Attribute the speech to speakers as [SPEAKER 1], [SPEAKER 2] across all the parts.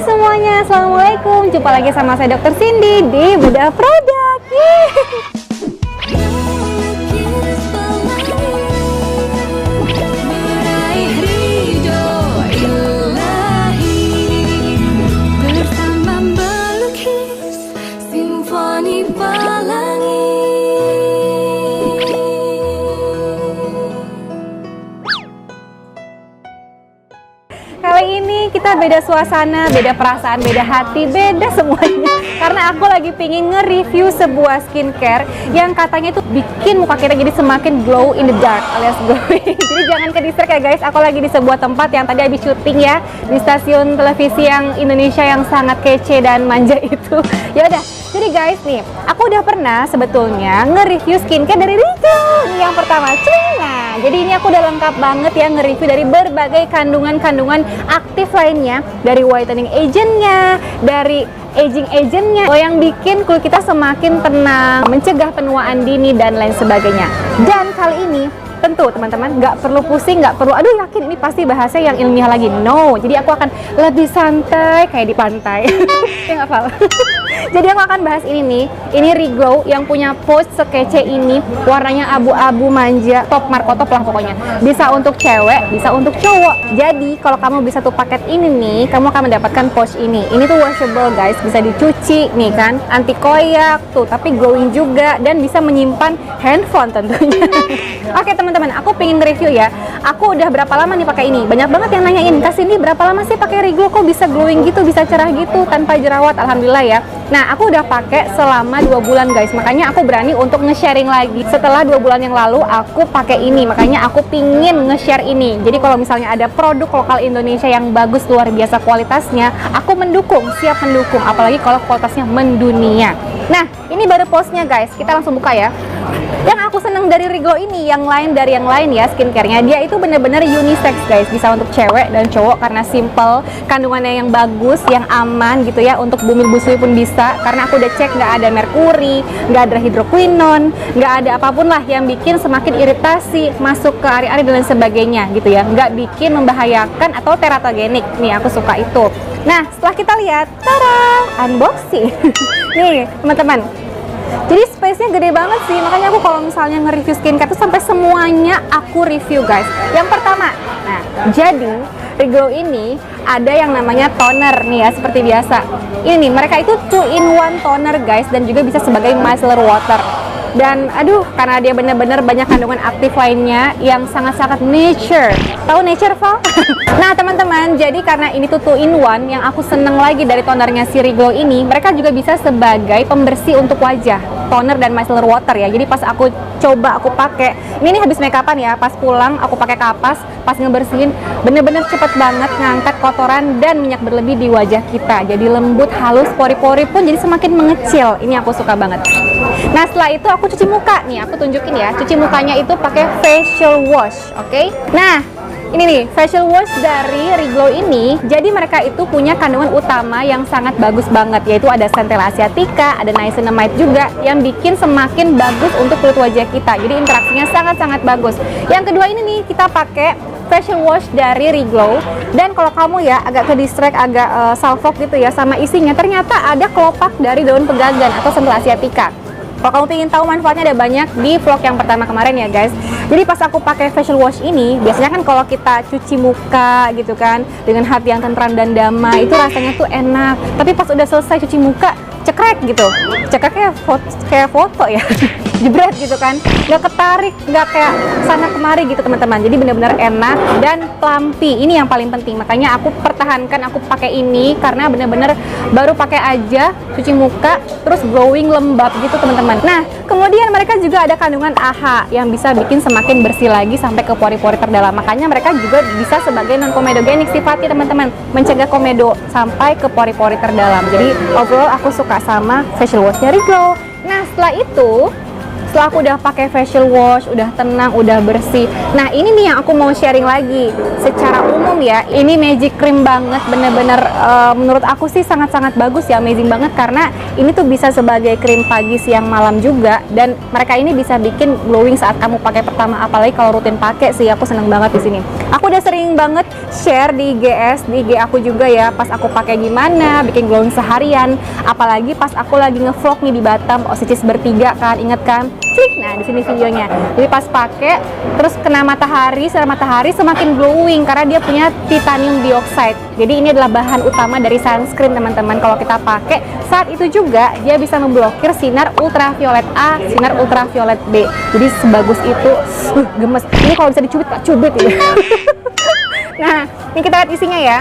[SPEAKER 1] semuanya, assalamualaikum. Jumpa lagi sama saya Dr. Cindy di Bedah Produk. Kali ini kita beda suasana, beda perasaan, beda hati, beda semuanya. Karena aku lagi pingin nge-review sebuah skincare yang katanya itu bikin muka kita jadi semakin glow in the dark alias glowing. Jadi jangan ke-distract ya guys, aku lagi di sebuah tempat yang tadi habis syuting ya, di stasiun televisi yang Indonesia yang sangat kece dan manja itu. Ya udah, jadi guys nih, aku udah pernah sebetulnya nge-review skincare dari Rico. Ini yang pertama, Cina. Jadi ini aku udah lengkap banget ya nge-review dari berbagai kandungan-kandungan aktif lainnya, dari whitening agentnya, dari aging agentnya, yang bikin kulit kita semakin tenang, mencegah penuaan dini dan lain sebagainya. Dan kali ini tentu teman-teman nggak perlu pusing, nggak perlu aduh yakin ini pasti bahasa yang ilmiah lagi. No, jadi aku akan lebih santai kayak di pantai. Ya nggak apa. Jadi aku akan bahas ini nih, ini Reglow yang punya pouch sekece ini, warnanya abu-abu manja, top Marco top lah pokoknya. Bisa untuk cewek, bisa untuk cowok. Jadi kalau kamu bisa tuh paket ini nih, kamu akan mendapatkan pouch ini. Ini tuh washable guys, bisa dicuci nih kan, anti koyak tuh, tapi glowing juga dan bisa menyimpan handphone tentunya. Oke teman-teman, aku pengen review ya. Aku udah berapa lama nih pakai ini? Banyak banget yang nanyain, Kak Cindy berapa lama sih pakai Reglow kok bisa glowing gitu, bisa cerah gitu tanpa jerawat? Alhamdulillah ya. Nah, aku udah pakai selama 2 bulan guys, makanya aku berani untuk nge-sharing lagi. Setelah 2 bulan yang lalu, aku pakai ini, makanya aku pingin nge-share ini. Jadi kalau misalnya ada produk lokal Indonesia yang bagus, luar biasa kualitasnya, aku mendukung, siap mendukung. Apalagi kalau kualitasnya mendunia. Nah, ini baru postnya guys, kita langsung buka ya. Yang aku seneng dari Reglow ini, yang lain dari yang lain ya skincare-nya, dia itu bener-bener unisex guys, bisa untuk cewek dan cowok karena simple, kandungannya yang bagus, yang aman gitu ya, untuk bumil busui pun bisa, karena aku udah cek nggak ada merkuri, nggak ada hidroquinone, nggak ada apapun lah yang bikin semakin iritasi, masuk ke ari-ari dan lain sebagainya gitu ya, nggak bikin membahayakan atau teratogenik, nih aku suka itu. Nah setelah kita lihat, tada, unboxing. Nih teman-teman, jadi space-nya gede banget sih, makanya aku kalau misalnya nge-review skincare tuh sampai semuanya aku review guys. Yang pertama, nah jadi Reglow ini ada yang namanya toner nih ya, seperti biasa. Ini nih, mereka itu 2-in-1 toner guys, dan juga bisa sebagai micellar water. Dan aduh, karena dia bener-bener banyak kandungan aktif lainnya yang sangat-sangat nature. Tahu nature, Val? Nah teman-teman, jadi karena ini tuh 2-in-1, yang aku seneng lagi dari tonernya si Reglow ini, mereka juga bisa sebagai pembersih untuk wajah, toner dan micellar water ya. Jadi pas aku coba aku pakai, ini habis make upan ya, pas pulang aku pakai kapas, pas ngebersihin bener-bener cepet banget ngangkat kotoran dan minyak berlebih di wajah kita. Jadi lembut, halus, pori-pori pun jadi semakin mengecil. Ini aku suka banget. Nah setelah itu aku cuci muka nih, aku tunjukin ya, cuci mukanya itu pakai facial wash, oke? Nah ini nih, facial wash dari Reglow ini, jadi mereka itu punya kandungan utama yang sangat bagus banget, yaitu ada Centella asiatica, ada niacinamide juga, yang bikin semakin bagus untuk kulit wajah kita. Jadi interaksinya sangat-sangat bagus. Yang kedua ini nih, kita pakai facial wash dari Reglow, dan kalau kamu ya agak ke distract, agak salfok gitu ya sama isinya, ternyata ada kelopak dari daun pegagan atau Centella asiatica. Kalau kamu ingin tahu manfaatnya, ada banyak di vlog yang pertama kemarin ya guys. Jadi pas aku pakai facial wash ini, biasanya kan kalau kita cuci muka gitu kan dengan hati yang tentram dan damai, itu rasanya tuh enak. Tapi pas udah selesai cuci muka, cekrek gitu, cekreknya kayak foto ya. Jebret gitu kan, nggak ketarik, nggak kayak sana kemari gitu teman-teman. Jadi benar-benar enak dan plumpy, ini yang paling penting. Makanya aku pertahankan, aku pakai ini karena benar-benar baru pakai aja cuci muka terus glowing, lembab gitu teman-teman. Nah kemudian mereka juga ada kandungan AHA yang bisa bikin semakin bersih lagi sampai ke pori-pori terdalam. Makanya mereka juga bisa sebagai non komedogenik sifatnya teman-teman, mencegah komedo sampai ke pori-pori terdalam. Jadi overall aku suka sama facial washnya Reglow. Nah setelah itu setelah aku udah pakai facial wash, udah tenang, udah bersih. Nah ini nih yang aku mau sharing lagi. Secara umum ya, ini magic cream banget, bener-bener menurut aku sih sangat-sangat bagus ya, amazing banget, karena ini tuh bisa sebagai krim pagi, siang, malam juga, dan mereka ini bisa bikin glowing saat kamu pakai pertama, apalagi kalau rutin pakai sih. Aku seneng banget di sini. Aku udah sering banget share di IG aku juga ya, pas aku pakai gimana, bikin glowing seharian, apalagi pas aku lagi ngevlog nih di Batam, OSIS bertiga kan, inget kan? Cik, nah di sini videonya. Jadi pas pakai, terus kena matahari, sinar matahari semakin glowing karena dia punya titanium dioxide. Jadi ini adalah bahan utama dari sunscreen teman-teman. Kalau kita pakai saat itu juga dia bisa memblokir sinar ultraviolet A, sinar ultraviolet B. Jadi sebagus itu, gemes. Ini kalau bisa dicubit, cubit ya. Nah, ini kita lihat isinya ya.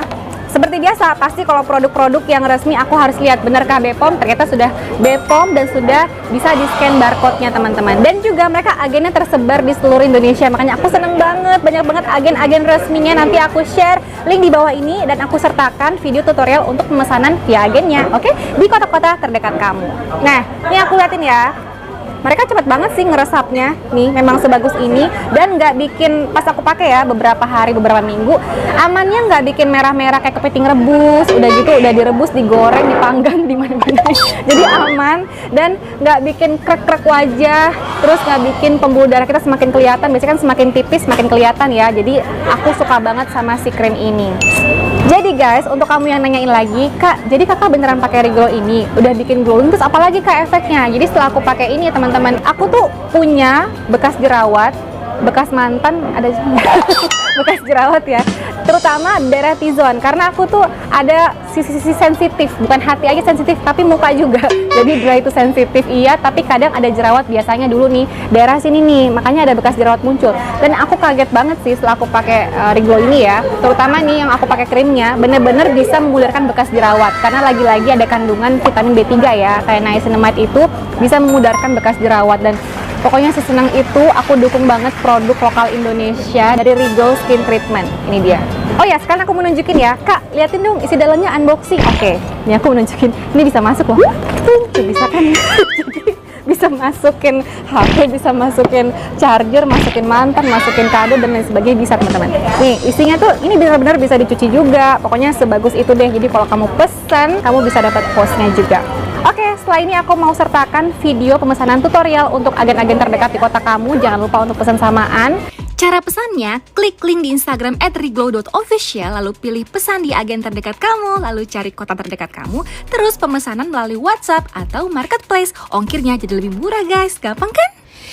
[SPEAKER 1] Seperti biasa, pasti kalau produk-produk yang resmi aku harus lihat benerkah BPOM. Ternyata sudah BPOM dan sudah bisa di-scan barcode-nya teman-teman. Dan juga mereka agennya tersebar di seluruh Indonesia. Makanya aku seneng banget, banyak banget agen-agen resminya. Nanti aku share link di bawah ini dan aku sertakan video tutorial untuk pemesanan via agennya, oke? Di kota-kota terdekat kamu. Nah, ini aku liatin ya. Mereka cepet banget sih ngeresapnya, nih memang sebagus ini, dan nggak bikin, pas aku pakai ya beberapa hari, beberapa minggu, amannya nggak bikin merah-merah kayak kepiting rebus, udah gitu udah direbus, digoreng, dipanggang di mana-mana, jadi aman dan nggak bikin krek-krek wajah, terus nggak bikin pembuluh darah kita semakin kelihatan, biasanya kan semakin tipis semakin kelihatan ya, jadi aku suka banget sama si krim ini. Jadi guys, untuk kamu yang nanyain lagi, Kak, jadi kakak beneran pakai Reglow ini, udah bikin glowing, terus apalagi Kak efeknya? Jadi setelah aku pakai ini teman-teman, aku tuh punya bekas jerawat, bekas mantan, ada bekas jerawat ya, terutama daerah T-zone, karena aku tuh ada sisi-sisi sensitif, bukan hati aja sensitif, tapi muka juga. Jadi dry itu sensitif iya, tapi kadang ada jerawat, biasanya dulu nih daerah sini nih, makanya ada bekas jerawat muncul. Dan aku kaget banget sih setelah aku pakai Reglow ini ya, terutama nih yang aku pakai krimnya, bener-bener bisa memudahkan bekas jerawat, karena lagi-lagi ada kandungan vitamin B3 ya, kayak niacinamide itu bisa memudarkan bekas jerawat. Dan pokoknya sesenang itu aku dukung banget produk lokal Indonesia dari Reglow Skin Treatment. Ini dia. Oh ya, sekarang aku mau nunjukin ya. Kak, liatin dong isi dalamnya, unboxing. Oke, ini aku mau nunjukin. Ini bisa masuk loh. Tuh, bisa kan? Jadi bisa masukin HP, bisa masukin charger, masukin mantan, masukin kado dan lain sebagainya, bisa teman-teman. Nih, isinya tuh ini benar-benar bisa dicuci juga. Pokoknya sebagus itu deh. Jadi kalau kamu pesan, kamu bisa dapat postnya juga. Oke, setelah ini aku mau sertakan video pemesanan tutorial untuk agen-agen terdekat di kota kamu. Jangan lupa untuk pesan samaan. Cara pesannya, klik link di Instagram @reglow.official, lalu pilih pesan di agen terdekat kamu, lalu cari kota terdekat kamu, terus pemesanan melalui WhatsApp atau Marketplace. Ongkirnya jadi lebih murah guys, gampang kan?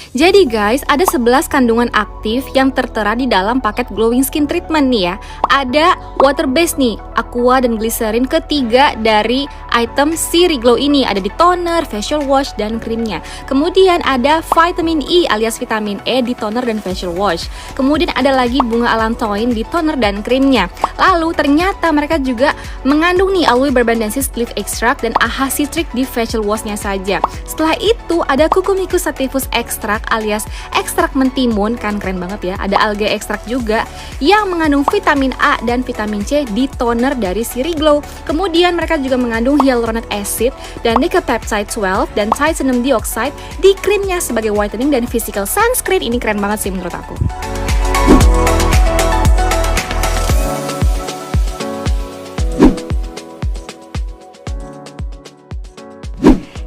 [SPEAKER 1] Jadi guys, ada 11 kandungan aktif yang tertera di dalam paket glowing skin treatment nih ya. Ada water base nih, aqua dan glycerin, ketiga dari item si Reglow ini. Ada di toner, facial wash, dan krimnya. Kemudian ada vitamin E alias vitamin E di toner dan facial wash. Kemudian ada lagi bunga allantoin di toner dan krimnya. Lalu ternyata mereka juga mengandung nih aloe barbadensis leaf extract dan AHA citric di facial washnya saja. Setelah itu ada cucurbitacus sativus extract alias ekstrak mentimun, kan keren banget ya. Ada algae ekstrak juga yang mengandung vitamin A dan vitamin C di toner dari si Reglow. Kemudian mereka juga mengandung hyaluronic acid dan nicotapeptide 12 dan titanium dioxide di krimnya sebagai whitening dan physical sunscreen. Ini keren banget sih menurut aku.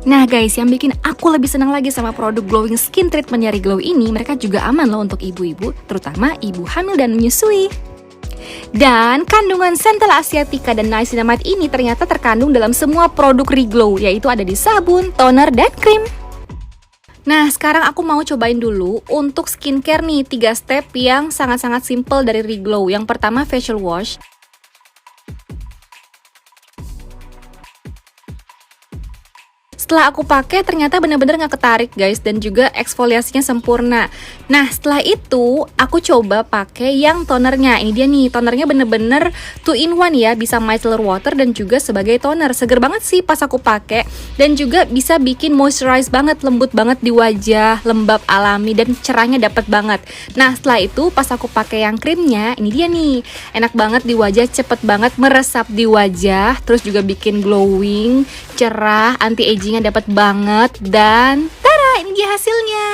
[SPEAKER 1] Nah guys, yang bikin aku lebih senang lagi sama produk glowing skin treatment dari Reglow ini, mereka juga aman loh untuk ibu-ibu, terutama ibu hamil dan menyusui. Dan kandungan Centella asiatica dan niacinamide ini ternyata terkandung dalam semua produk Reglow, yaitu ada di sabun, toner, dan krim. Nah, sekarang aku mau cobain dulu untuk skincare nih, 3 step yang sangat-sangat simple dari Reglow. Yang pertama facial wash. Setelah aku pakai ternyata bener-bener gak ketarik guys, dan juga eksfoliasinya sempurna. Nah setelah itu aku coba pakai yang tonernya. Ini dia nih, tonernya bener-bener 2-in-1 ya, bisa micellar water dan juga sebagai toner. Seger banget sih pas aku pakai, dan juga bisa bikin moisturize banget, lembut banget di wajah, lembab alami dan cerahnya dapet banget. Nah setelah itu pas aku pakai yang krimnya, ini dia nih, enak banget di wajah, cepet banget meresap di wajah, terus juga bikin glowing, cerah, anti agingnya dapat banget, dan tada, ini dia dia hasilnya.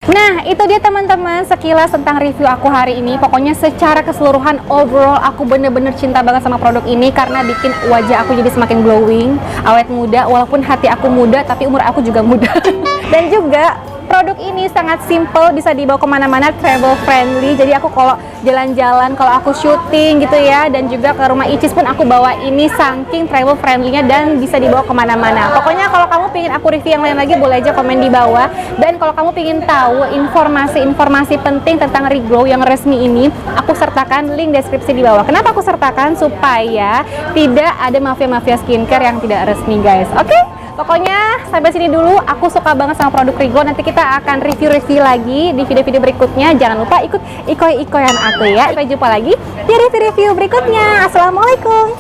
[SPEAKER 1] Nah, itu dia teman-teman sekilas tentang review aku hari ini. Pokoknya secara keseluruhan overall aku bener-bener cinta banget sama produk ini karena bikin wajah aku jadi semakin glowing, awet muda, walaupun hati aku muda tapi umur aku juga muda. Dan juga produk ini sangat simple, bisa dibawa kemana-mana, travel friendly. Jadi aku kalau jalan-jalan, kalau aku syuting gitu ya, dan juga ke rumah Icis pun aku bawa ini saking travel friendly-nya dan bisa dibawa kemana-mana. Pokoknya kalau kamu pengen aku review yang lain lagi, boleh aja komen di bawah. Dan kalau kamu pengen tahu informasi-informasi penting tentang Reglow yang resmi ini, aku sertakan link deskripsi di bawah. Kenapa aku sertakan? Supaya tidak ada mafia-mafia skincare yang tidak resmi, guys. Oke? Pokoknya sampai sini dulu, aku suka banget sama produk Reglow. Nanti kita akan review-review lagi di video-video berikutnya. Jangan lupa ikut ikoy-ikoyan aku ya. Sampai jumpa lagi di review-review berikutnya. Assalamualaikum.